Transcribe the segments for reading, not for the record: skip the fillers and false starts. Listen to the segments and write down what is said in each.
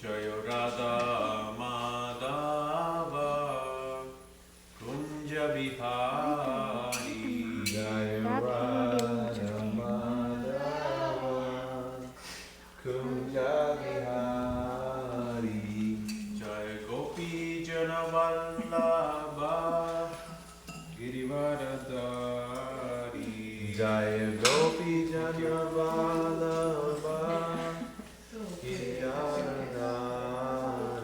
Jaya Radha Madhava Kunja Bihari Jaya Radha Madhava Kunja Bihari Jaya Gopi Jana Vallabha Girivaradari Jaya Gopi Jana Vallabha Giridharadhari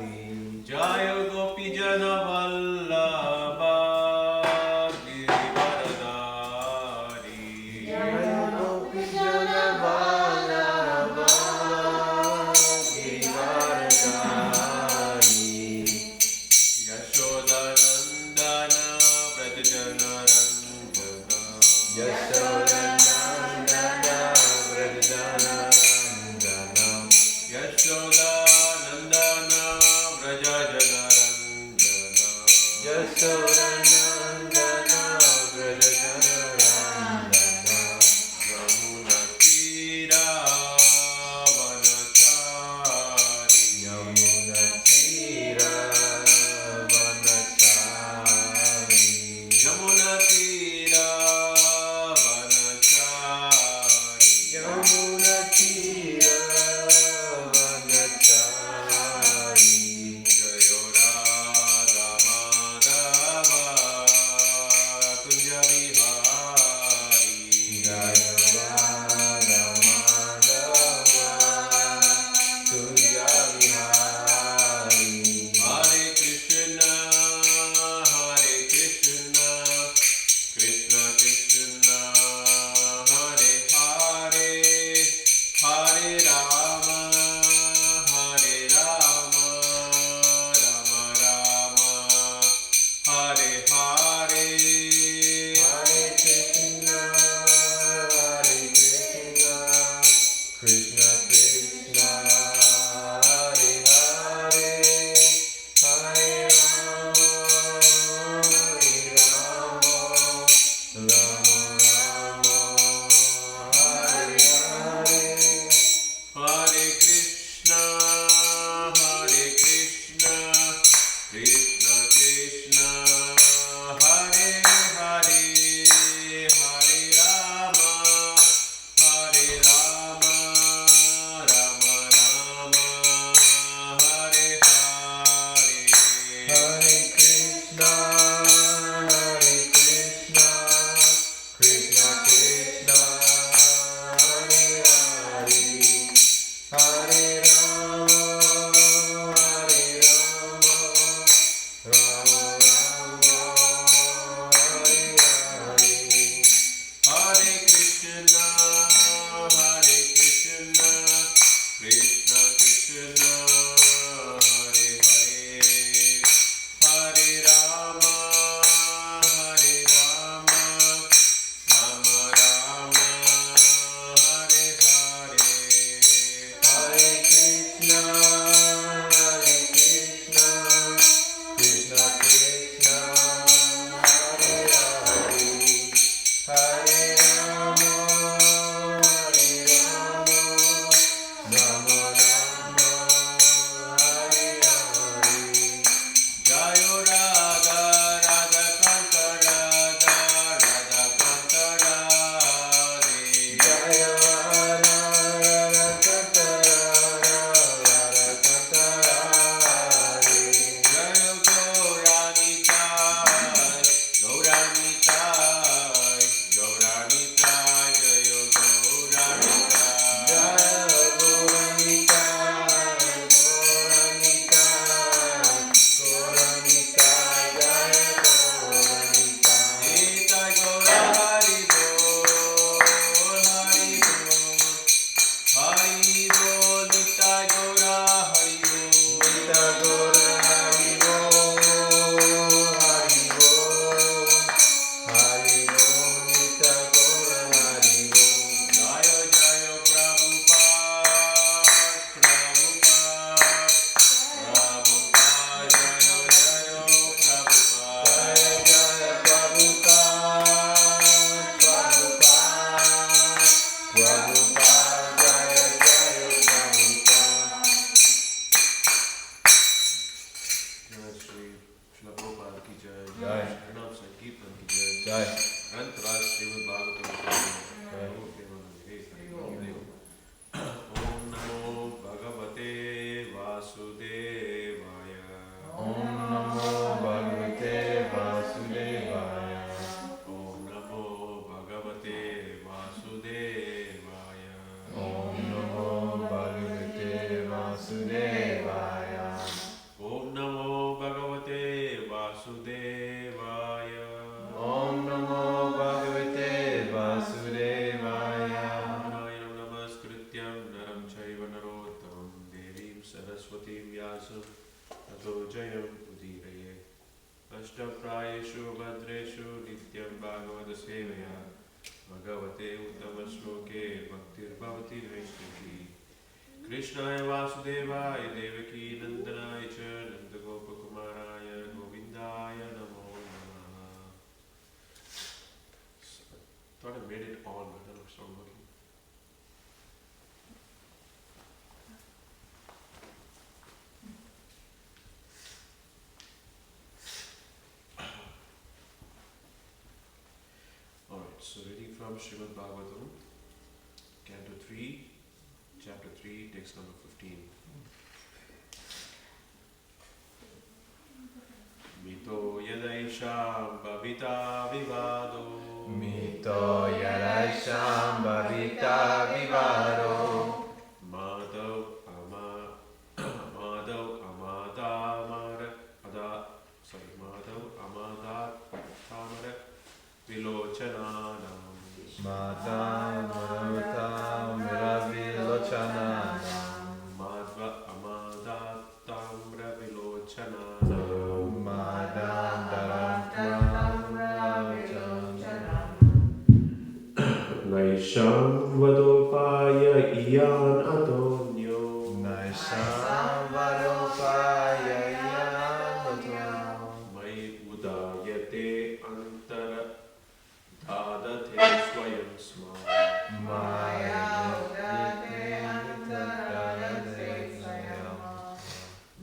Jai. Sharnam Sankirtan ki jai. Jai. Antaraj Srimad Bhagavatam ki jai. Om Namo Bhagavate Vasudevaya. Om Namo Bhagavate Vasudevaya. Om Namo Bhagavate Vasudevaya. Om Namo Bhagavate Vasudevaya. Om Namo Bhagavate Vasudevaya. Om Namo Bhagavate Vasudevaya. Narayanam Namaskrityam Naram Chaiva Narottamam Devim Saraswatim Vyasam Tato Jayam Udiraye. Ashtaprayeshu Bhadreshu Nityam Bhagavata Sevaya Bhagavate Uttamaśloke Bhaktir Bhavati Vaishnaki Krishnaya Vasudevaya Devaki Nandanaya Cha Nandagopakumaraya Govindaya Namo Namaha. Thought I made it on, but I don't know if it's not working. Alright, so reading from Srimad Bhagavatam, Canto 3, Chapter 3, text number 15. Mito yadaisham bhavita vivado. Mito Yadaisham Bhavita Vivado. Madhav Amadat Tamara Vilochananam. Mata Marata Miravilochananam. Madhva Amadat Tamra Vilochananam. Naisham Vadopaya Iyan Atonyo. Naisham Vadopaya Yanato. Mai Udayate Antara Dadate Swayam Sma. Maya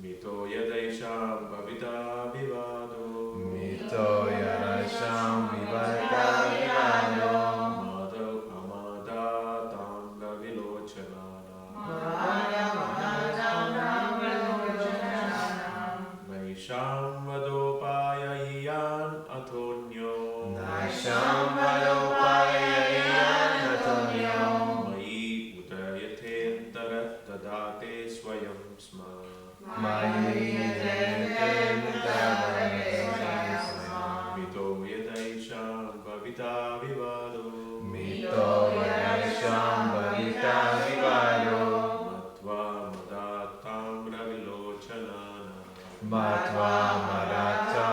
Mito Yadaisham Bhavita Vivado. Mito Yadaisham Vivata Vivado. Madhav Amadatamra Vilochanana. Naisham Vadopaya Iyan Atonyo. Naisham Vadopaya Yanatonyo. Mai Udayate Antara Dadate Swayam Sma. Mito Yadaisham Bhavita Vivado. Mito Yadaisham Bhavita Vivado. Matva Madatamra Vilochanana. Matva Madata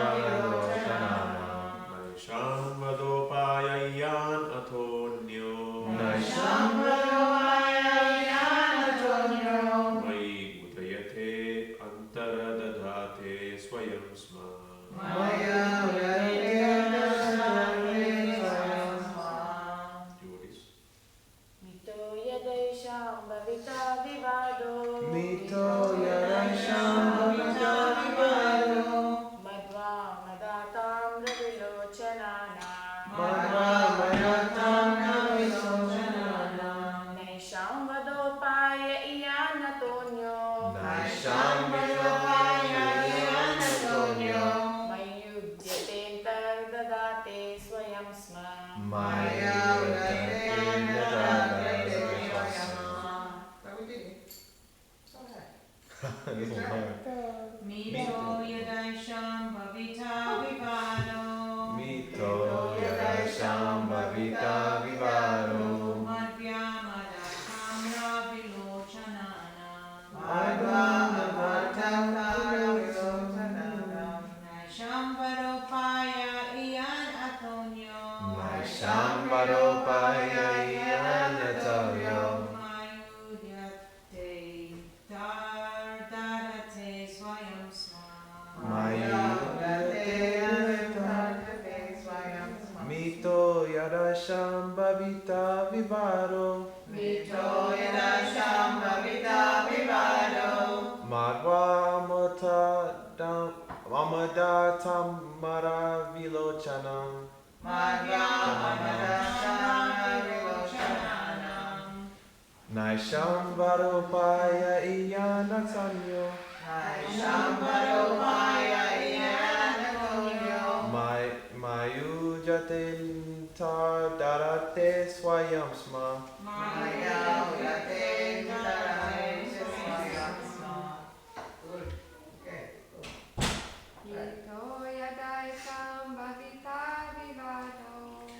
Malochanana. Naisham Vadopaya Iyan Atonyo. Naisham Vadopaya Yanatonyo. Mai Udayate Antara Dadate Swayam Sma. Devotees. Mito yadaisham bhavita vivado. Mito Yadaisham Bhavita Vivado. Madhva madatam ravilochanana. Madhva Madatam Ravilochanana. Naisham vadopaya iyanatonyo. Naisham Vadopaya Yanatonyo. Mayudyatentar dadate swayam sma. Maya Mito yadaisham bhavita vivado. Mito Yadaisham Bhavita Vivado. Madhya madatam ravilochanana. Madhva Madatam Ravilochanana. Naisham vadopaya iyan atonyo. Naisham Vadopaya Yanatonyo. Mayudyate tardadate swayam sma. Mito Yadaisham Bhavita Vivado. Mito yadaisham bhavita vivado. Madhva Madatam Amadatam Maravilochanam Naisham Varupaya Iyanatanyo Mayujatinta Darate Swayam Sma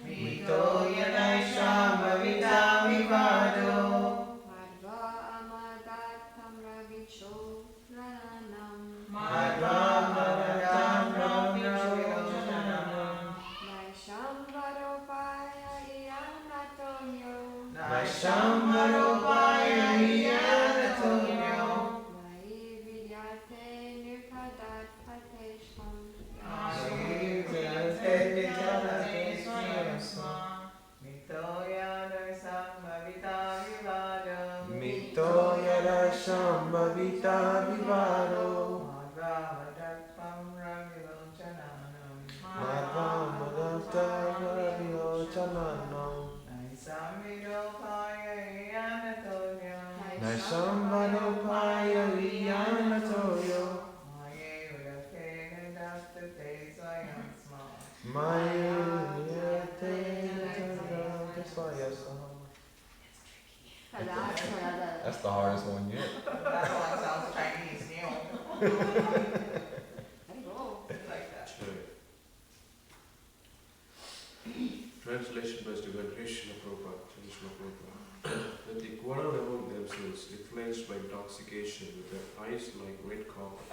Mito Yadaisham Bhavita Vivado Madhva Madatam Ravichojanam Naisham Varupaya Iyanatonyo Mito Yadaisham Bhavita Vivado Madhva Madatam Ravichojanam Naisham Varupaya Iyanatonyo That's the hardest one yet. That one sounds Chinese, Neil. Translation by Divine Krishna Prabhupada. That they quarrel among themselves, influenced by intoxication, with their eyes like red copper,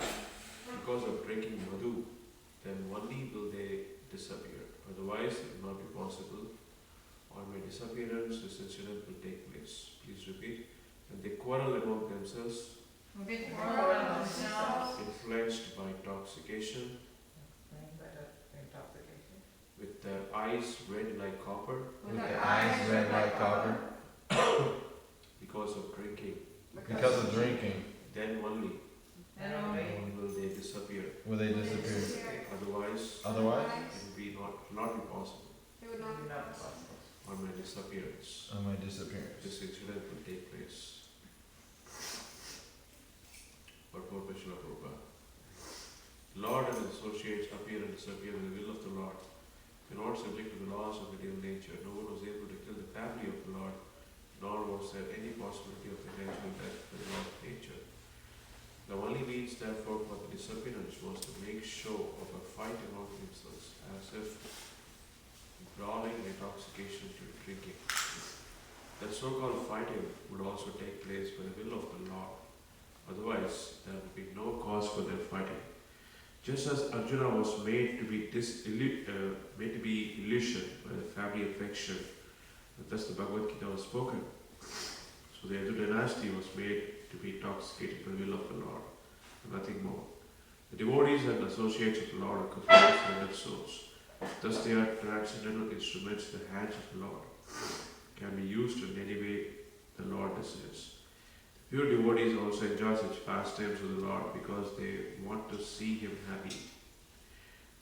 because of drinking madhu, then only will they disappear. Otherwise, it will not be possible. On my disappearance, this incident will take place. Please repeat. And they quarrel among themselves, influenced by intoxication, with their eyes red like copper, because of drinking. Then only will they disappear. Otherwise, it will not be possible. On my disappearance, this incident will take place. Purport by Srila Prabhupada. Lord and his associates appear and disappear with the will of the Lord. They are not subject to the laws of material nature. No one was able to kill the family of the Lord, nor was there any possibility of the eventual death by the law of nature. The only means, therefore, for the disappearance was to make show of a fight among themselves, as if brawling and intoxication to drinking. That so-called fighting would also take place by the will of the Lord. Otherwise, there would be no cause for their fighting. Just as Arjuna was made to be illusioned by the family affection, and thus the Bhagavad Gita was spoken. So the Yadu dynasty was made to be intoxicated by the will of the Lord, and nothing more. The devotees and associates of the Lord are completely surrendered souls. Thus they are transcendental instruments in the hands of the Lord, can be used in any way the Lord desires. Pure devotees also enjoy such pastimes with the Lord because they want to see Him happy.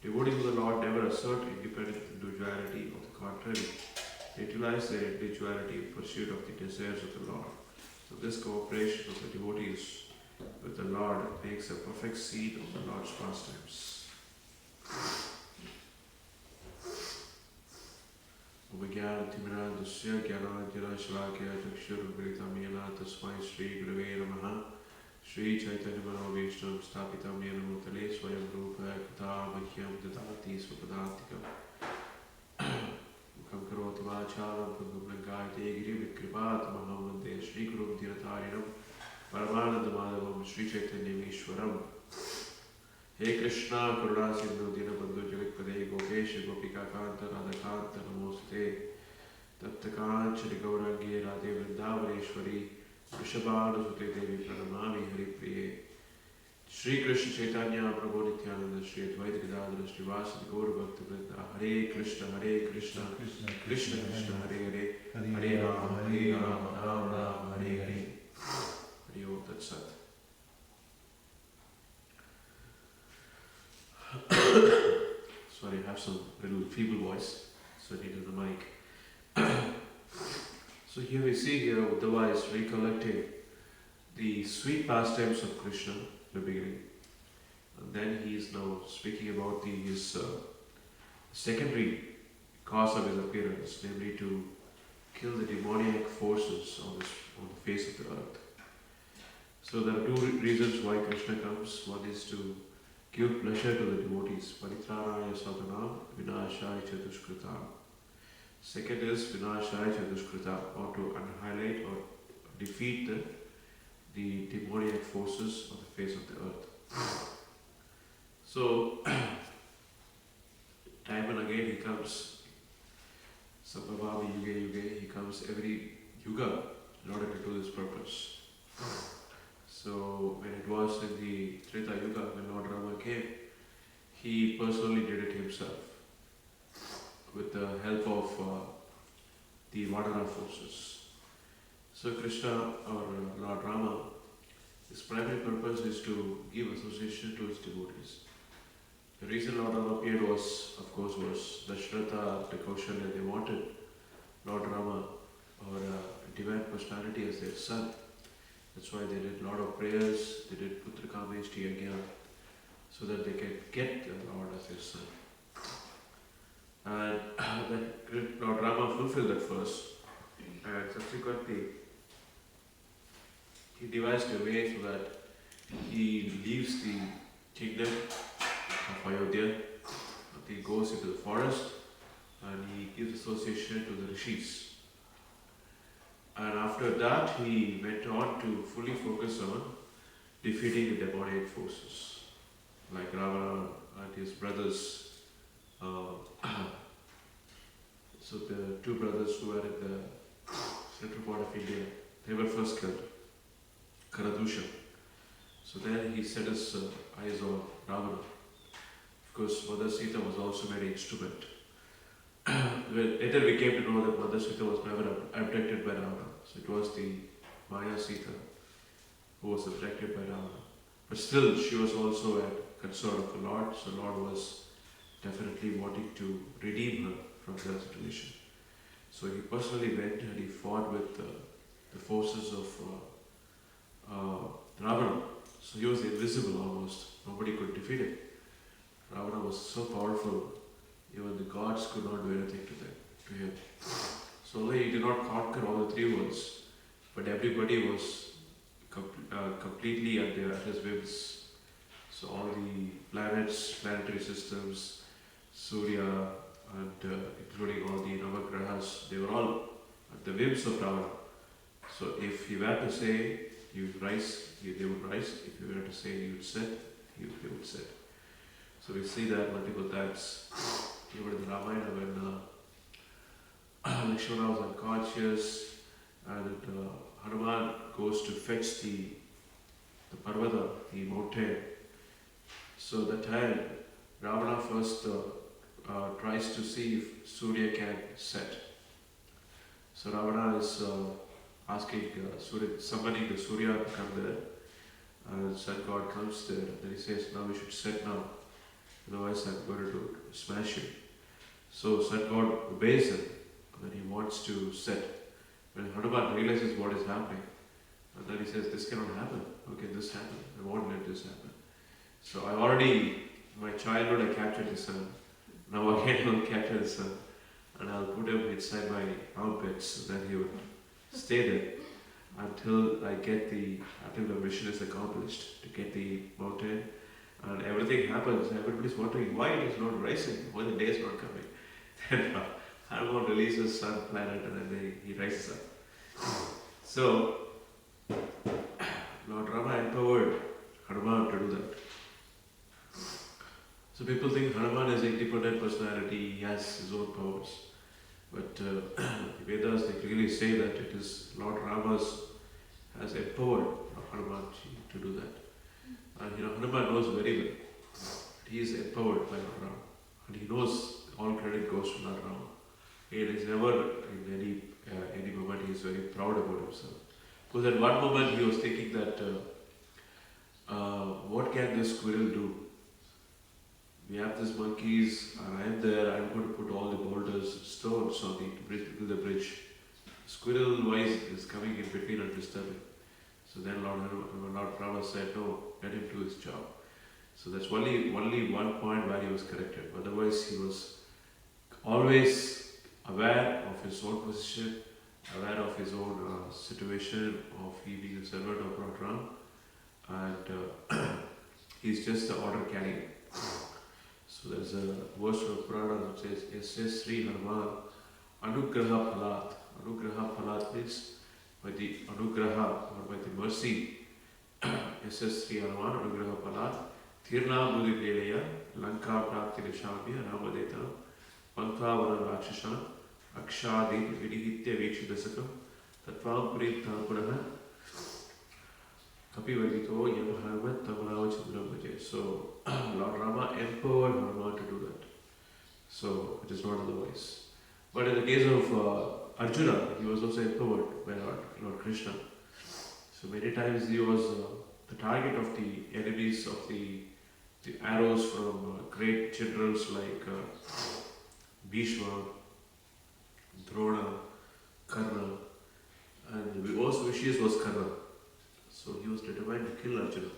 Devotees of the Lord never assert independent individuality. On the contrary, they utilize their individuality in pursuit of the desires of the Lord. So this cooperation of the devotees with the Lord makes a perfect scene of the Lord's pastimes. Umagyanatimirandasya Gyanadhyana Shalakya Chakshurugritam Yena Tasmai Sri Gurave Namaha Sri Chaitanya Manobhishtam Stapitam Yena Mutale Swayam Rupa Kata Mahyam Dadati Swapadantikam Mukam Karoti Vacharam Pangam Langayate Giri Vikripat Mahamande Sri Gurum Dhinatarinam Paramananda Madhavam Sri Chaitanya Ishwaram He Krishna Karuna Sindhu Dinabandhu Jagatpade Gopesha Gopika Kanta Radhakanta Namoste Taptakanchari Gaurangi Radhe Vrindavaneshwari Vrishabhanu Sute Devi Pranamami Hari Priye Shri Krishna Chaitanya Prabhu Nityananda Shri Advaita Gadadhara Shri Vasadi Gaura Bhakta Vrinda Hare Krishna Krishna Krishna Hare Hare Hare Rama Rama Rama Hare Hare Hari Om Tat Sat. Sorry, I have some little feeble voice, so I needed the mic. So here we see here Uddhava is recollecting the sweet pastimes of Krishna in the beginning. And then he is now speaking about his secondary cause of his appearance, namely to kill the demoniac forces on the face of the earth. So there are two reasons why Krishna comes. One is to give pleasure to the devotees. Paritranaya sadhanam vinashaya chadushkrita. Second is vinashaya chadushkrita, or to annihilate or defeat the demoniac forces on the face of the earth. So, time and again he comes. Sambhavami yuge yuge, he comes every yuga in order to do this purpose. So, when it was in the Treta Yuga, when Lord Rama came, he personally did it himself with the help of the Vanara forces. So, Krishna, or Lord Rama, his primary purpose is to give association to his devotees. The reason Lord Rama appeared was Dasharatha, the Kaushalya, they wanted Lord Rama or divine personality as their son. That's why they did a lot of prayers, they did Putrakameshti Yajna, so that they can get the Lord as their son. And then Lord Rama fulfilled that first, and subsequently he devised a way so that he leaves the kingdom of Ayodhya, he goes into the forest and he gives association to the rishis. And after that he went on to fully focus on defeating the demoniac forces, like Ravana and his brothers. So the two brothers who were in the central part of India, they were first killed, Karadusha. So then he set his eyes on Ravana. Of course, Mother Sita was also made an instrument. Later we came to know that Mother Sita was never abducted by Ravana. So it was the Maya Sita who was abducted by Ravana. But still, she was also a consort of the Lord. So Lord was definitely wanting to redeem her from that situation. So he personally went and he fought with the forces of Ravana. So he was invisible almost. Nobody could defeat him. Ravana was so powerful, even the gods could not do anything to him. So although he did not conquer all the three worlds, but everybody was completely at his whims. So all the planets, planetary systems, Surya, and including all the Navagrahas, they were all at the whims of Ravana. So if he were to say he would rise, they would rise. If he were to say he would set, they would set. So we see that multiple times. Even in the Ramayana when Lakshmi was unconscious and Hanuman goes to fetch the Parvata, the mountain. So that time Ravana first tries to see if Surya can set. So Ravana is asking Surya, summoning the Surya to come there. And Sun God comes there and then he says, now we should set now. Otherwise I'm going to smash you. So Sun God obeys him and then he wants to set. When Hanuman realizes what is happening, and then he says, this cannot happen. How can this happen? I won't let this happen. So I already, in my childhood I captured the sun. Now again I will capture the sun. And I'll put him inside my armpits and then he would stay there until the mission is accomplished, to get the mountain. And everything happens, everybody's wondering why it is not rising, why the day is not coming. Then Hanuman releases sun planet and then he rises up. So, Lord Rama empowered Hanuman to do that. So people think Hanuman is an independent personality, he has his own powers. But the Vedas, they clearly say that it is Lord Rama has empowered Hanuman to do that. And Hanuman knows very well. He is empowered by Lord Rama. And he knows all credit goes to Lord Rama. It is never in any moment he is very proud about himself. Because at one moment he was thinking that what can this squirrel do? we have these monkeys, and I am there, I'm going to put all the boulders, stones on the bridge, build the bridge. Squirrel wise is coming in between and disturbing. So then Lord Rama said, no, let him do his job. So that's only one point where he was corrected. Otherwise, he was always aware of his own position, aware of his own situation of he being a servant of Lord Ram, and he's just the order carrier. So there's a verse from Purana that says, "Yes, Sri Hanuman, Anugraha Phalat." Anugraha Phalat means by the Anugraha or by the mercy. Yes, Sri Hanuman, Anugraha Phalat, Thirna Buddhi Lelaya, Lanka Prakti Nishamya, Ramadeta, Panthavana Rakshashan, Akshadi, Vidihitya Vikshidasakam, Tatvam Purit Thampuraha, Kapivadito, Yamahavat, Tamalava Chandra. So, Lord Rama empowered Hanuman to do that. So, it is not otherwise. But in the case of Arjuna, he was also empowered by Lord Krishna. So, many times he was the target of the enemies of the arrows from great generals like Bhishma, Drona, Karna, and the most vicious was Karna. So he was determined to kill Arjuna.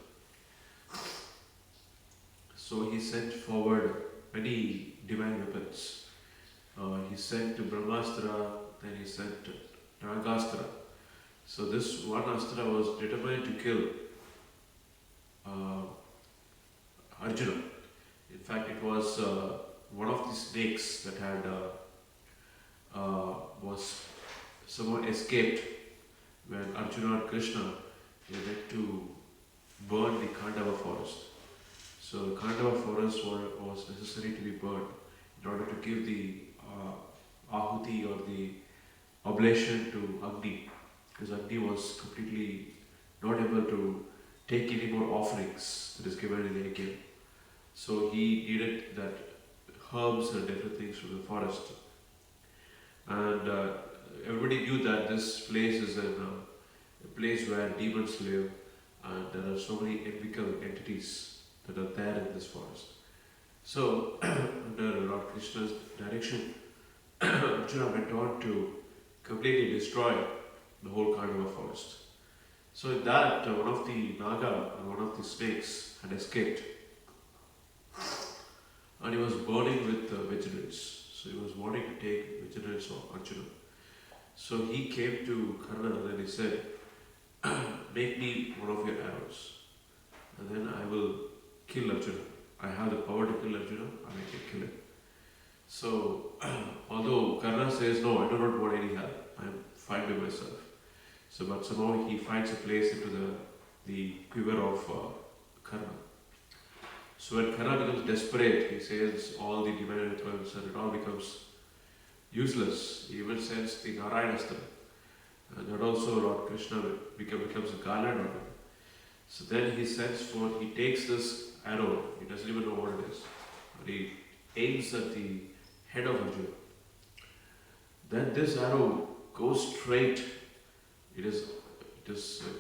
So he sent forward many divine weapons. He sent to Brahmastra, then he sent Nagastra. So this one Astra was determined to kill Arjuna. In fact, it was one of the snakes that had was somehow escaped when Arjuna and Krishna went to burn the Khandava forest. So the Khandava forest was necessary to be burned in order to give the ahuti or the oblation to Agni, because Agni was completely not able to take any more offerings that is given in the yajna. So he needed that herbs and different things from the forest. And everybody knew that this place is a place where demons live, and there are so many mythical entities that are there in this forest. So, under Lord Krishna's direction, Arjuna went on to completely destroy the whole Khandava forest. So in that, one of the Naga, one of the snakes had escaped, and he was burning with vigilance. So he was wanting to take vigilance of Arjuna. So he came to Karna and then he said, make me one of your arrows, and then I will kill Arjuna. I have the power to kill Arjuna, and I can kill him. So, although Karna says, no, I do not want any help, I am fine by myself. So, but somehow he finds a place into the quiver of Karna. So when Karna becomes desperate, he says all the divine weapons and it all becomes useless. He even sends the Narayanastra. And that also Lord Krishna becomes a garland on him. So then he takes this arrow, he doesn't even know what it is, and he aims at the head of Arjuna. Then this arrow goes straight. It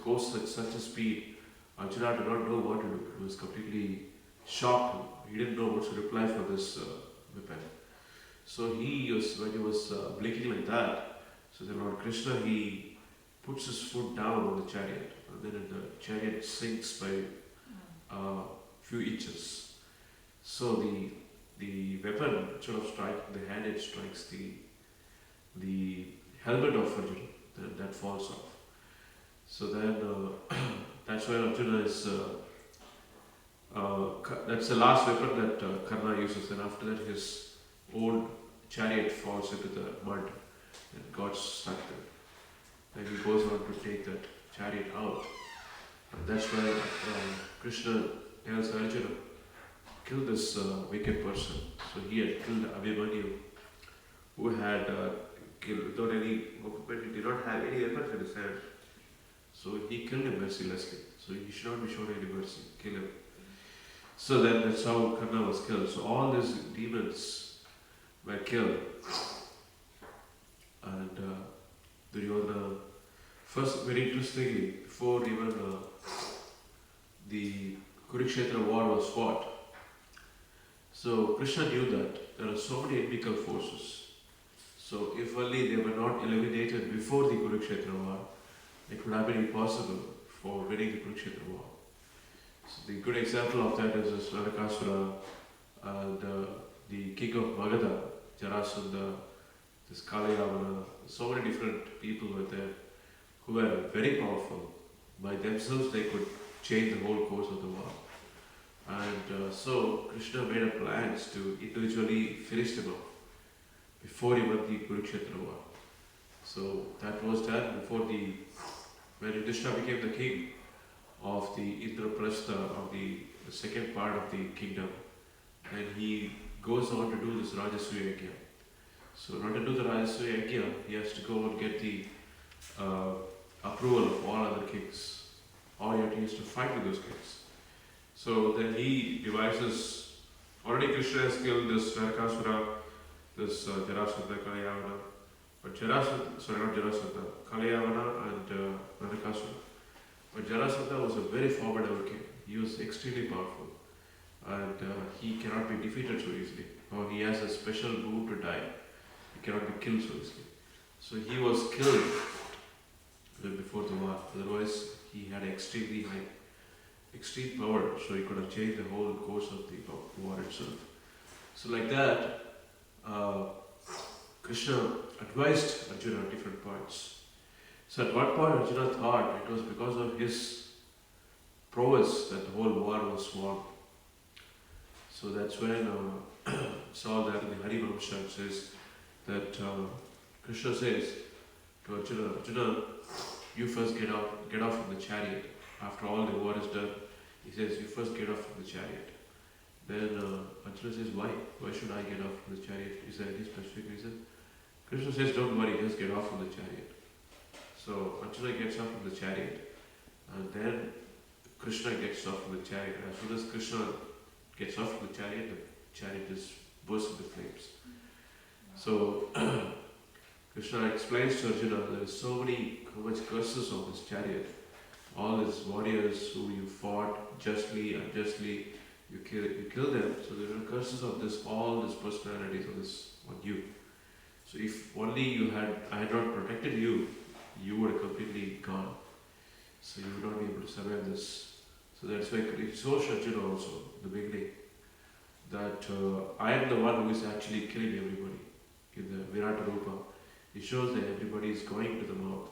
goes at such a speed. Arjuna did not know what to do. He was completely shocked. He didn't know what to reply for this weapon. So when he was blinking like that, so the Lord Krishna, he puts his foot down on the chariot, and then the chariot sinks by a few inches. So the weapon, instead of striking the hand, it strikes the helmet of Arjuna. That falls off. So then that's why Arjuna is. That's the last weapon that Karna uses. Then after that, his own chariot falls into the mud and got stuck there. Then he goes on to take that chariot out. And that's why Krishna tells Arjuna, kill this wicked person. So he had killed Abhimanyu, who had killed without any weapon. He did not have any weapons in his hand. So he killed him mercilessly. So he should not be shown any mercy. Kill him. So then that's how Karna was killed. So all these demons were killed. And Duryodhana, first, very interestingly, before even the Kurukshetra war was fought, So Krishna knew that there are so many inimical forces. So if only they were not eliminated before the Kurukshetra war, it would have been impossible for winning the Kurukshetra war. So the good example of that is this Narakasura and the king of Magadha, Jarasandha, this Kalayavana, so many different people were there who were very powerful. By themselves they could change the whole course of the war. And so Krishna made a plans to individually finish them off before he won the Kurukshetra war. So that was done when Yudhishthira became the king of the Indraprastha, of the second part of the kingdom. And he goes on to do this Rajasuya Yajna. So in order to do the Rajasuya Yajna, he has to go and get the approval of all other kings. Or he has to fight with those kings. So then he devises, already Krishna has killed this Narakasura, this Jarasandha, Kalayavana, but Kalayavana and Narakasura. But Jarasandha was a very formidable king. He was extremely powerful and he cannot be defeated so easily. Or he has a special boon to die. He cannot be killed so easily. So he was killed before the war. Otherwise, he had extreme power, so he could have changed the whole course of the war itself. So like that, Krishna advised Arjuna at different points. So at one point Arjuna thought it was because of his prowess that the whole war was won. So that's when saw that in the Harivamsha says that Krishna says to Arjuna, Arjuna, you first get off from the chariot. After all the war is done, he says, you first get off from the chariot. Then Arjuna says, why? Why should I get off from the chariot? Is there any specific reason? Krishna says, don't worry, just get off from the chariot. So Arjuna gets off from the chariot, and then Krishna gets off from the chariot. As soon as Krishna gets off from the chariot just bursts into flames. So Krishna explains to Arjuna, there is so much curses on this chariot. All these warriors who you fought justly, unjustly, you kill them. So there are curses of all these personalities on you. So if only I had not protected you, you would have completely gone. So you would not be able to survive this. So that's why he shows Arjuna also in the beginning that I am the one who is actually killing everybody. In the Virata Rupa, he shows that everybody is going to the mouth.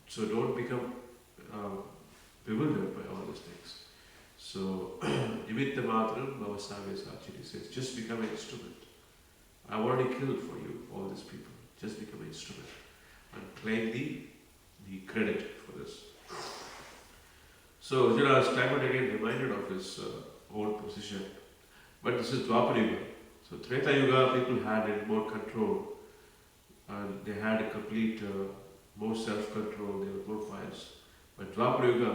So don't become bewildered by all these things. So, Nimitta Matram Bhavasave Sachiri says, just become an instrument. I've already killed for you all these people. Just become an instrument and claim the credit for this. So, Arjuna is time and again reminded of his old position. But this is Dwapara Yuga. So, Treta Yuga, people had more control and they had a complete more self-control, they were more pious. But Dwapara Yuga,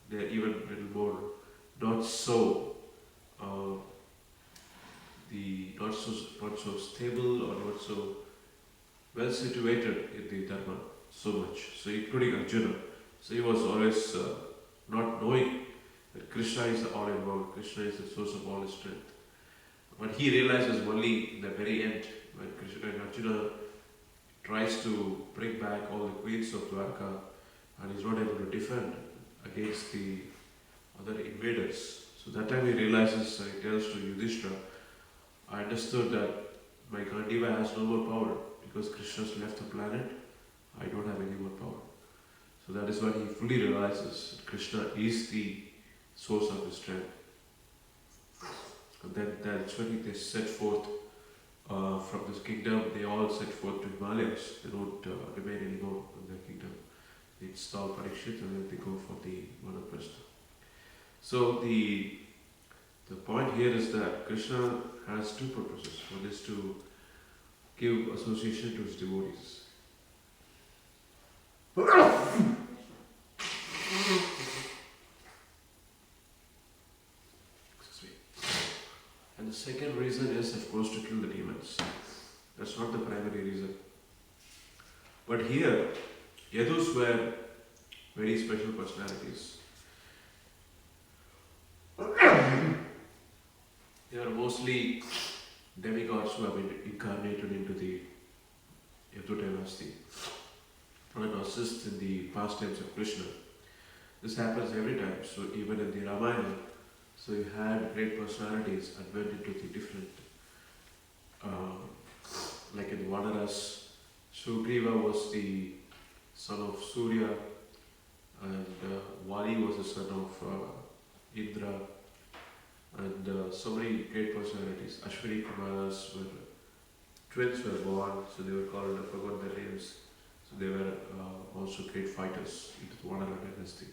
they're even a little more not so stable or not so well situated in the dharma so much. So including Arjuna. So he was always not knowing that Krishna is the all-in-one, Krishna is the source of all his strength. But he realizes only in the very end when Arjuna tries to bring back all the queens of Dwarka and is not able to defend against the other invaders. So that time he realizes, he tells to Yudhishthira, I understood that my Gandiva has no more power because Krishna's left the planet, I don't have any more power. So that is when he fully realizes that Krishna is the source of his strength. And then that's when they set forth from this kingdom, they all set forth to Himalayas. They don't remain anymore in their kingdom. They install Parikshit and then they go for the Vanaprastha. So the point here is that Krishna has two purposes. One is to give association to his devotees. And the second reason is, of course, to kill the demons. That's not the primary reason. But here, Yadus were very special personalities. They are more mostly demigods who have been incarnated into the Yadu dynasty and assist in the pastimes of Krishna. This happens every time. So even in the Ramayana, so you had great personalities and went into the different, like in the Vanaras, Sugriva was the son of Surya, and Vali was the son of Indra, and so many great personalities. Ashwini Kumars were twins were born, so they were called, I forgot their names. So they were also great fighters into the Vanara dynasty.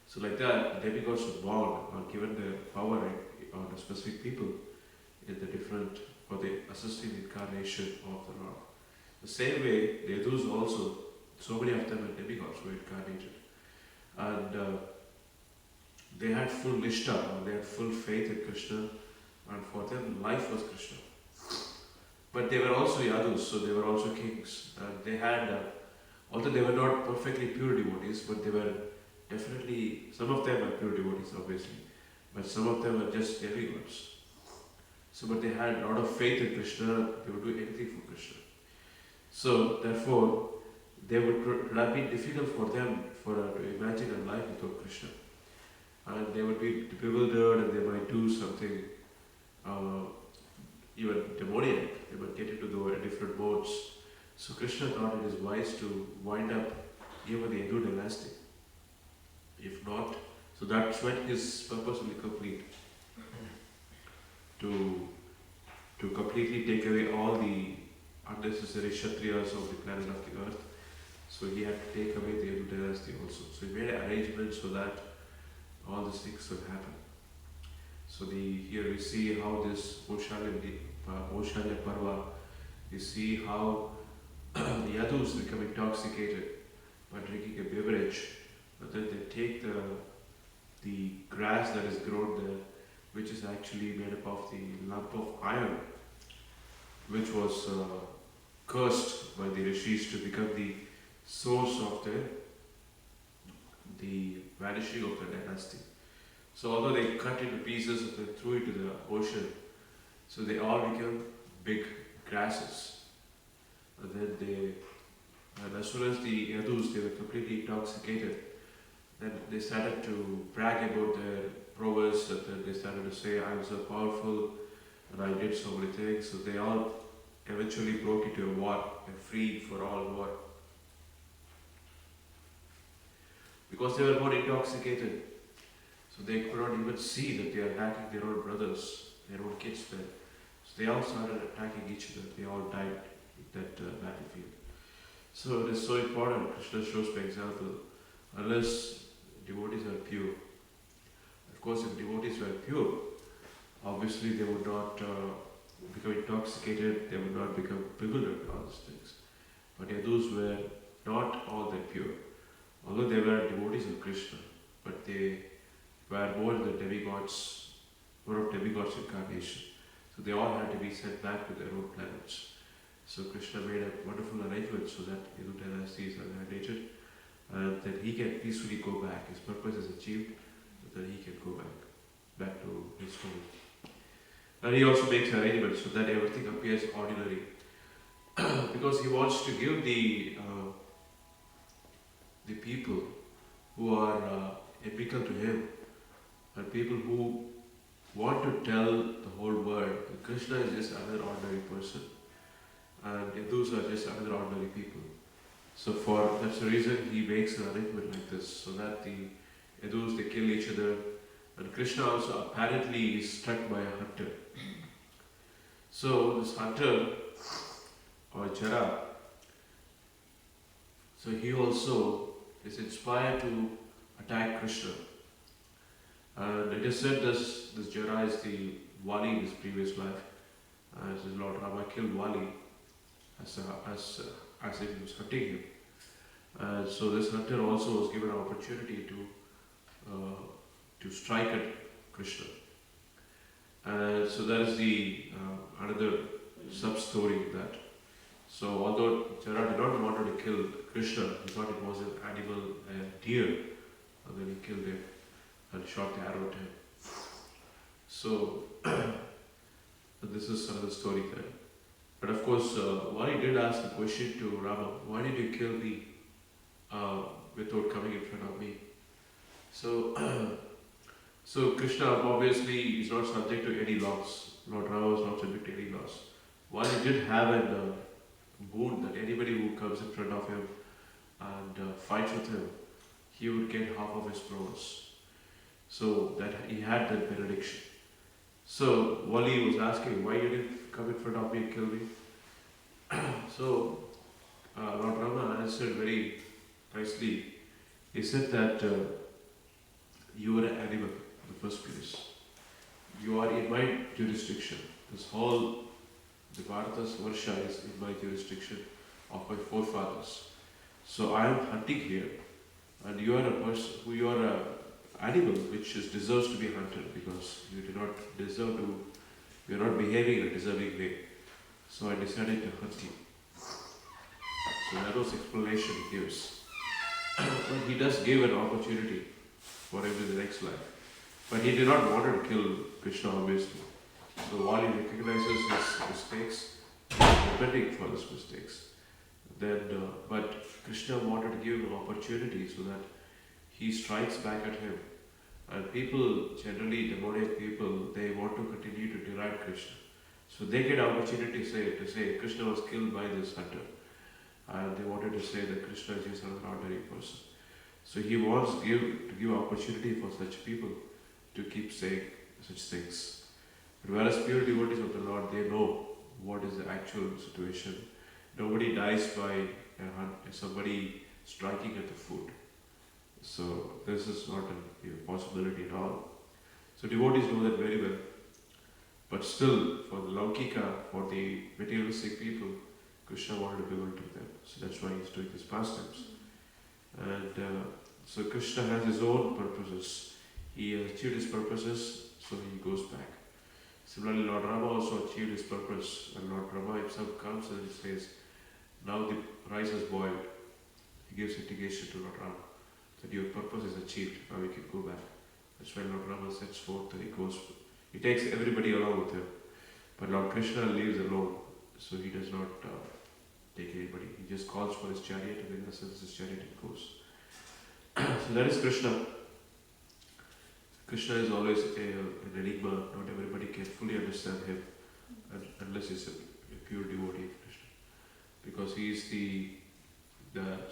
So like that, demigods were born or given the power on the specific people in the different, or the assisting incarnation of the Lord. The same way, the Yadus also, so many of them were demigods were incarnated. And they had full nishtha, or they had full faith in Krishna, and for them life was Krishna. But they were also Yadus, so they were also kings. And they had, although they were not perfectly pure devotees, but they were definitely, some of them were pure devotees obviously, but some of them were just demigods. So, but they had a lot of faith in Krishna, they would do anything for Krishna. So, therefore, it would have been difficult for them to imagine a life without Krishna. And they would be bewildered and they might do something even demoniac, they might get into the different modes. So Krishna thought it is wise to wind up even the Yadu dynasty. If not, so that's when his purpose will be complete. To completely take away all the unnecessary Kshatriyas of the planet of the earth. So he had to take away the Yadu dynasty also. So he made arrangements so that all these things would happen. So here we see how this Oshalya Parva, you see how the Yadus become intoxicated by drinking a beverage, but then they take the grass that is grown there, which is actually made up of the lump of iron, which was cursed by the rishis to become the source of the vanishing of the dynasty. So although they cut into pieces and they threw it to the ocean, so they all became big grasses. And then as soon as the Yadus, they were completely intoxicated, then they started to brag about their prowess, and then they started to say, I am so powerful and I did so many things. So they all eventually broke into a war, a free for all war. Because they were more intoxicated, so they could not even see that they are attacking their own brothers, their own kids there. So they all started attacking each other. They all died in that battlefield. So it is so important. Krishna shows by example, unless devotees are pure. Of course, if devotees were pure, obviously they would not become intoxicated, they would not become bewildered by all these things. But Yadus were not all that pure. Although they were devotees of Krishna, but they were more than demigods, more of demigods incarnation. So they all had to be sent back to their own planets. So Krishna made a wonderful arrangement so that Yadu dynasty is annihilated and that he can peacefully go back. His purpose is achieved, so that he can go back to his home. And he also makes arrangements so that everything appears ordinary. Because he wants to give the people who are epical to him, and people who want to tell the whole world that Krishna is just another ordinary person and Yadus are just another ordinary people. So that's the reason he makes an arrangement like this, so that the Yadus, they kill each other, and Krishna also apparently is struck by a hunter. So this hunter, or Jara, so he also is inspired to attack Krishna. And it is said this Jara is the Vali in his previous life, as his Lord Rama killed Vali as if he was hunting him. So this hunter also was given an opportunity to strike at Krishna. So that is the another sub-story in that. So although Jara did not want to kill Krishna, he thought it was an animal, a deer, and then he killed him and shot the arrow at him. So this is another story there. But of course, Vali did ask the question to Rama, why did you kill me without coming in front of me? So, so Krishna obviously is not subject to any laws. Lord Rama was not subject to any laws. Vali did have a boon that anybody who comes in front of him and fights with him, he would get half of his prowess. So that he had that benediction. So Wali was asking, why you didn't come in front of me and kill me? So Lord Rama answered very nicely. He said that you are an animal in the first place. You are in my jurisdiction. This whole the Bharata's Varsha is in my jurisdiction of my forefathers. So I am hunting here, and you are a person who you are a animal which deserves to be hunted because you do not deserve to, you are not behaving in a deserving way. So I decided to hunt you. So that was the explanation he gives. But he does give an opportunity for him in the next life. But he did not want to kill Krishna obviously. So while he recognizes his mistakes, he is repenting for his mistakes. Then, but Krishna wanted to give him an opportunity so that he strikes back at him. And people, generally demonic people, they want to continue to deride Krishna. So they get opportunity to say Krishna was killed by this hunter. And they wanted to say that Krishna is just an ordinary person. So he wants to give opportunity for such people to keep saying such things. But whereas pure devotees of the Lord, they know what is the actual situation. Nobody dies by somebody striking at the food. So this is not a possibility at all. So devotees know that very well. But still, for the Laukika, for the materialistic people, Krishna wanted to belong to them. So that's why he's doing his pastimes. And so Krishna has his own purposes. He has achieved his purposes, so he goes back. Similarly, Lord Rama also achieved his purpose. And Lord Rama himself comes and he says, now the rice has boiled. He gives indication to Lord Rama that your purpose is achieved, now we can go back. That's why Lord Rama sets forth and he takes everybody along with him. But Lord Krishna leaves alone, so he does not take anybody. He just calls for his chariot and then sends his chariot and goes. So that is Krishna. Krishna is always an enigma. Not everybody can fully understand him unless he's a pure devotee of Krishna. Because he is the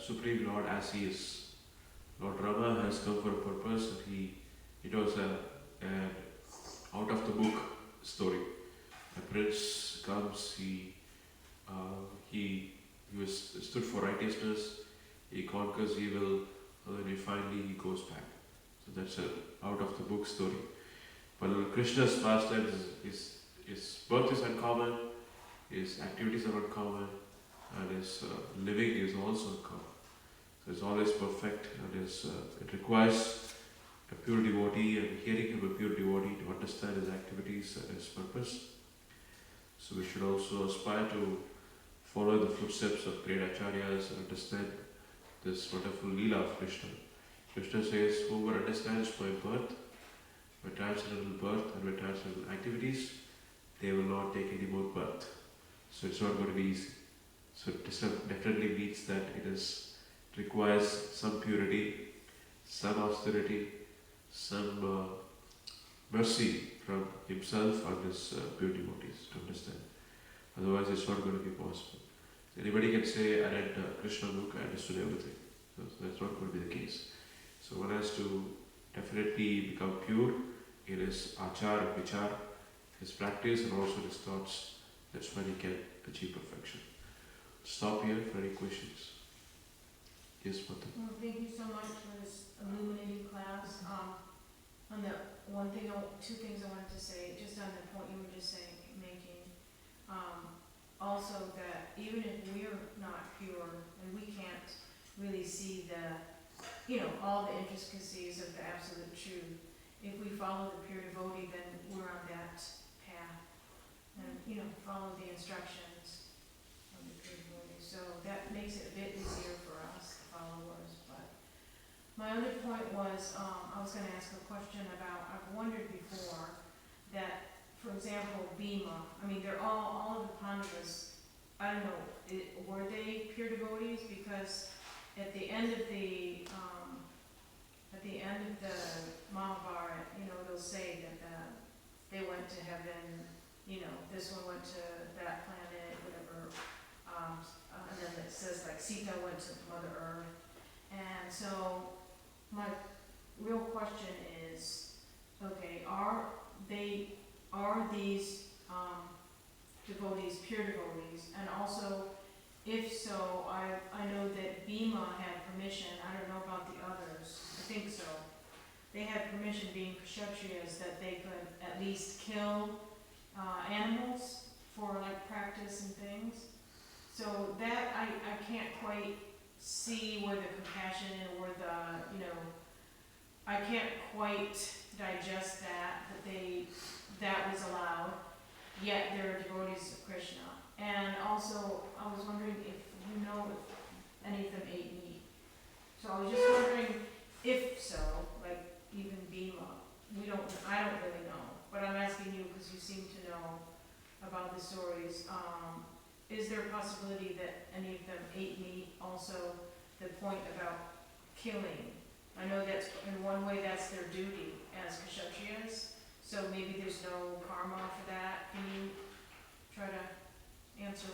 Supreme Lord as he is. Lord Rama has come for a purpose and it was an out of the book story. A prince comes, he stood for righteousness, he conquers evil, and then finally he goes back. So that's an out of the book story. But Krishna's pastimes, his birth is uncommon, his activities are uncommon, and his living is also uncommon. So it's always perfect, and it requires a pure devotee and hearing him a pure devotee to understand his activities and his purpose. So we should also aspire to follow the footsteps of great acharyas and understand this wonderful Leela of Krishna. Krishna says, whoever understands my birth, my transcendental birth and my transcendental activities, they will not take any more birth. So it's not going to be easy. So it definitely means that it requires some purity, some austerity, some mercy from himself and his pure devotees to understand. Otherwise it's not going to be possible. So anybody can say, I read Krishna book, I understood everything. So that's not going to be the case. So one has to definitely become pure in his achar and vichar, his practice and also his thoughts. That's when he can achieve perfection. Stop here for any questions. Yes, Mata. Well, thank you so much for this illuminating class. On the two things I wanted to say, just on the point you were just making. Also that even if we're not pure and we can't really see all the intricacies of the absolute truth, if we follow the pure devotee, then we're on that path and follow the instructions of the pure devotee. So that makes it a bit easier for us followers. But my other point was, I was going to ask a question about, I've wondered before that, for example, Bhima. I mean, they're all of the Pandavas. I don't know, were they pure devotees? Because at the end of the Mahabharata, they'll say that they went to heaven. This one went to that planet, whatever. And then it says like Sita went to Mother Earth. And so my real question is, okay, are these devotees pure devotees? And also, if so, I know that Bhima had permission. I don't know about the others. I think so. They had permission, being kshatriyas, that they could at least kill animals for like practice and things. So that I can't quite see where the compassion or I can't quite digest that was allowed, yet they're devotees of Krishna. And also, I was wondering if any of them ate meat. So I was just wondering if so, like even Bhima, I don't really know, but I'm asking you because you seem to know about the stories. Is there a possibility that any of them ate meat? Also, the point about killing. I know that's, in one way, that's their duty as kshatriyas, so maybe there's no karma for that. Can you try to answer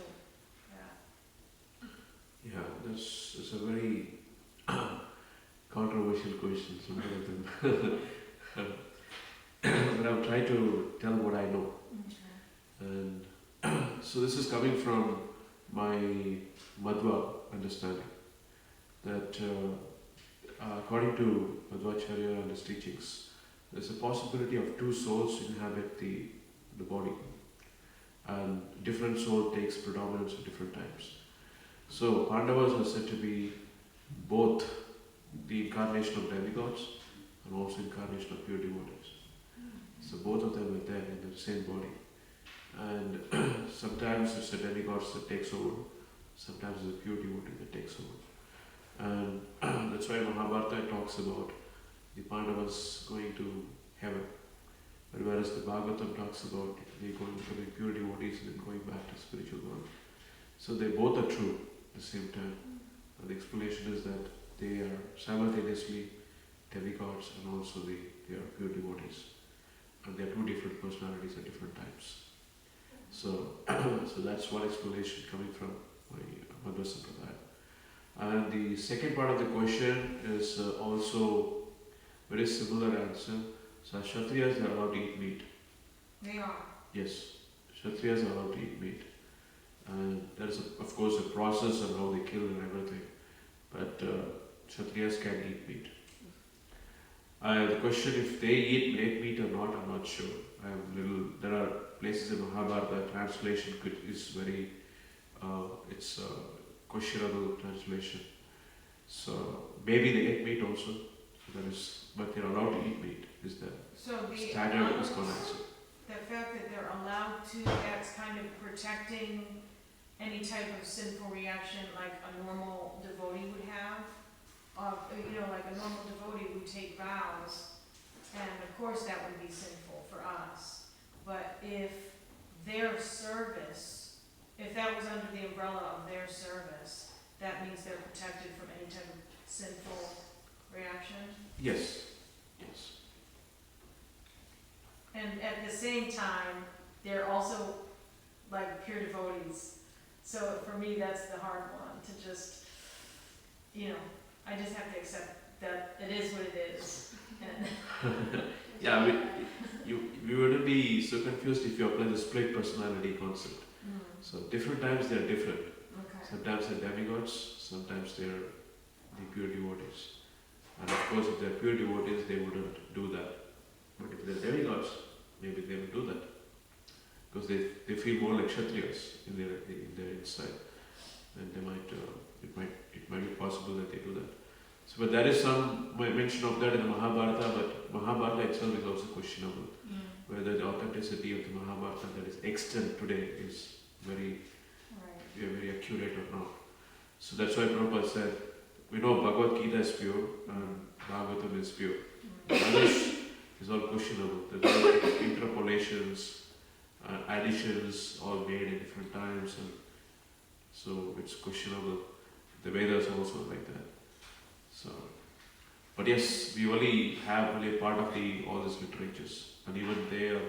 that? Yeah, that's a very controversial question, so many of them. But I'll try to tell what I know. And so this is coming from my Madhva understanding, that according to Madhvacharya and his teachings, there's a possibility of two souls inhabit the body, and different soul takes predominance at different times. So Pandavas are said to be both the incarnation of demigods and also incarnation of pure devotees. So both of them are there in the same body. And sometimes it's a demigod that takes over, sometimes it's a pure devotee that takes over. And that's why Mahabharata talks about the Pandavas going to heaven, but whereas the Bhagavatam talks about they going to be pure devotees and then going back to spiritual world. So they both are true at the same time. And the explanation is that they are simultaneously demigods and also they are pure devotees. And they are two different personalities at different times. So that's one explanation coming from my Madhva Sampradaya. And the second part of the question is also very similar answer. So Kshatriyas are allowed to eat meat. They are. Yes, Kshatriyas are allowed to eat meat. And there is of course a process of how they kill and everything. But Kshatriyas can eat meat. The question if they eat meat or not, I'm not sure. There are places in Mahabharata, translation is very, it's a questionable translation. So maybe they ate meat also, but they're allowed to eat meat is the standard is called answer. The fact that they're allowed to, that's kind of protecting any type of sinful reaction like a normal devotee would have. Like a normal devotee would take vows, and of course that would be sinful for us. But if their service, if that was under the umbrella of their service, that means they're protected from any type of sinful reaction? Yes. And at the same time, they're also like pure devotees. So for me, that's the hard one to just, I just have to accept that it is what it is. Yeah, we wouldn't be so confused if you apply the split personality concept. So different times they are different. Okay. Sometimes they're demigods, sometimes they're the pure devotees. And of course if they're pure devotees they wouldn't do that. But if they're demigods, maybe they would do that. Because they feel more like Kshatriyas in their inside. And they it might be possible that they do that. So, but there is some mention of that in the Mahabharata, but Mahabharata itself is also questionable. Whether the authenticity of the Mahabharata that is extant today is very accurate or not. So that's why Prabhupada said, we know Bhagavad Gita is pure and Bhagavatam is pure. The others is all questionable. There are interpolations additions all made in different times, and so it's questionable. The Vedas are also like that. So, but yes, we only have only a part of the all these literatures, and even they are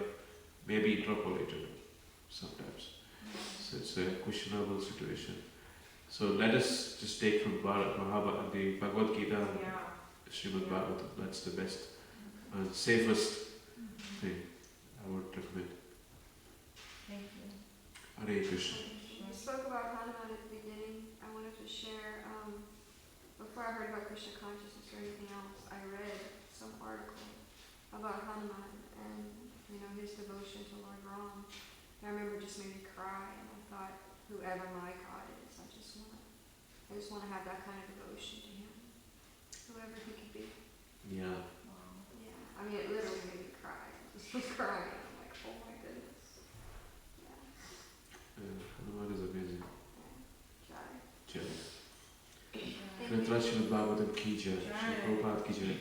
maybe interpolated sometimes. So it's a questionable situation. So let us just take from Mahabharata, the Bhagavad Gita, and Yeah. Srimad Bhagavatam. That's the best and safest thing I would recommend. Thank you. Hare Krishna. You spoke about Hanuman at the beginning. I wanted to share, before I heard about Krishna consciousness or anything else, I read some article about Hanuman and, his devotion to Lord Ram. And I remember it just made me cry, and I thought, whoever my God is, I just want to have that kind of devotion to him. Whoever he could be. Yeah. Wow. Yeah. I mean, it literally made me cry. I just was crying. I'm like, oh my goodness. Yeah. Hanuman is amazing. Jai. Jai. Thank you. Srimad Bhagavatam ki jai. Sri Prabhupada ki jai.